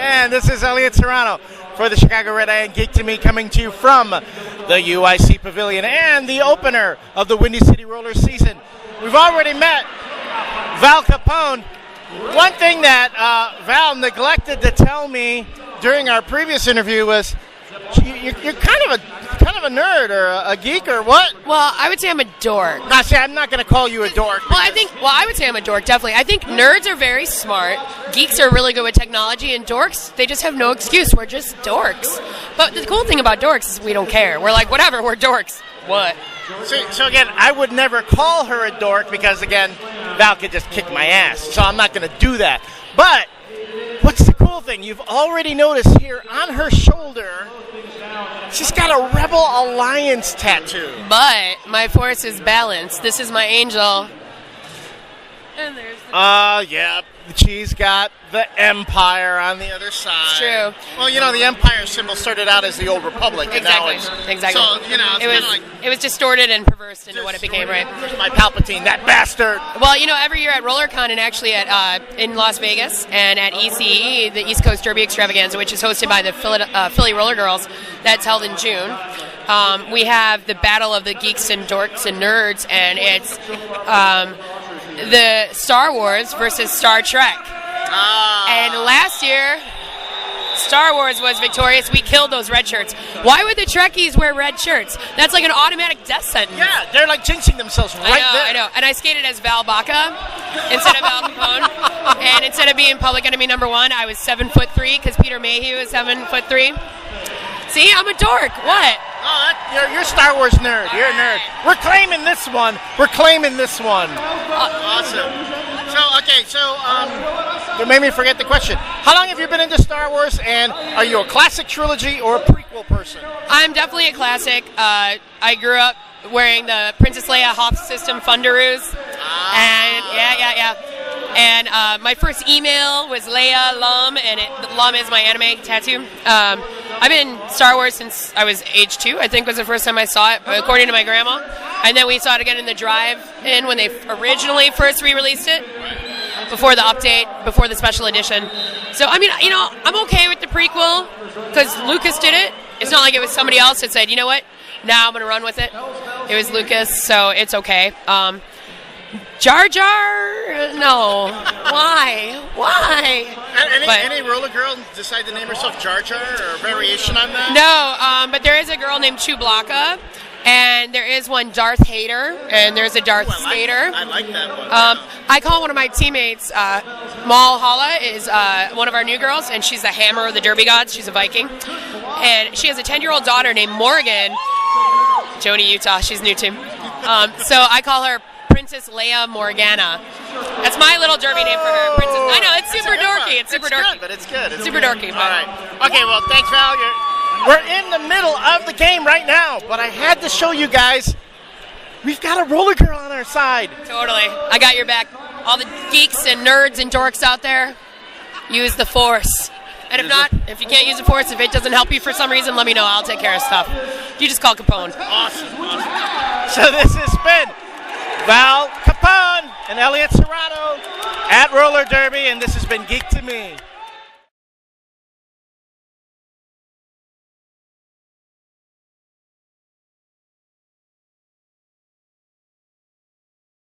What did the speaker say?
And this is Elliot Serrano for the Chicago Red Eye and Geek to Me, coming to you from the UIC Pavilion and the opener of the Windy City Rollers season. We've already met Val Capone. One thing that Val neglected to tell me during our previous interview was you're kind of a nerd or a geek or what? Well, I would say I'm a dork. Now, see, I'm not going to call you a dork. I would say I'm a dork, definitely. I think nerds are very smart. Geeks are really good with technology, and dorks, they just have no excuse. We're just dorks. But the cool thing about dorks is we don't care. We're like, whatever, we're dorks. What? So again, I would never call her a dork because, again, Val could just kick my ass. So I'm not going to do that. But what's the cool thing? You've already noticed here on her shoulder, she's got a Rebel Alliance tattoo. But my force is balanced. This is my angel. And there's yeah. She's got the Empire on the other side. It's true. Well, you know, the Empire symbol started out as the old Republic. And exactly. Now it's, exactly. So, you know, it was distorted and perverse into what it became, right? There's my Palpatine, that bastard. Well, you know, every year at RollerCon and actually at in Las Vegas and at ECE, the East Coast Derby Extravaganza, which is hosted by the Philly Roller Girls, that's held in June. We have the Battle of the Geeks and Dorks and Nerds, and it's the Star Wars versus Star Trek. And last year, Star Wars was victorious. We killed those red shirts. Why would the Trekkies wear red shirts? That's like an automatic death sentence. Yeah, they're like jinxing themselves there. I know. And I skated as Val Baca instead of Val Capone. And instead of being public enemy number one, I was 7'3" because Peter Mayhew is 7'3". See, I'm a dork. What? Oh, you're a Star Wars nerd. You're a nerd. We're claiming this one. Awesome. So, you made me forget the question. How long have you been into Star Wars, and are you a classic trilogy or a prequel person? I'm definitely a classic. I grew up wearing the Princess Leia Hoth System Fundaroos. And yeah. And my first email was Leia Lum, and Lum is my anime tattoo. I've been in Star Wars since I was age 2, I think was the first time I saw it, according to my grandma. And then we saw it again in the drive-in when they originally first re-released it, before the update, before the special edition. So, I mean, you know, I'm okay with the prequel, because Lucas did it. It's not like it was somebody else that said, you know what, now I'm going to run with it. It was Lucas, so it's okay. Jar Jar? No. Why? Any roller girl decide to name herself Jar Jar or a variation on that? No, but there is a girl named Chewbacca, and there is one Darth Hater, and there's a Darth Skater. I like that one. I call one of my teammates, Mal Hala, is one of our new girls, and she's the Hammer of the Derby Gods. She's a Viking. And she has a 10-year-old daughter named Morgan. Joni, Utah. She's new too. So I call her Princess Leia Morgana. That's my little derby name for her. Princess. I know, it's super dorky. It's super dorky. Good, but it's good. It's super dorky. All right. Okay, well, thanks, Val. We're in the middle of the game right now, but I had to show you guys we've got a roller girl on our side. Totally. I got your back. All the geeks and nerds and dorks out there, use the Force. And if you can't use the Force, if it doesn't help you for some reason, let me know. I'll take care of stuff. You just call Capone. Awesome. So this has been Val Capone and Elliot Serrano at Roller Derby, and this has been Geek to Me.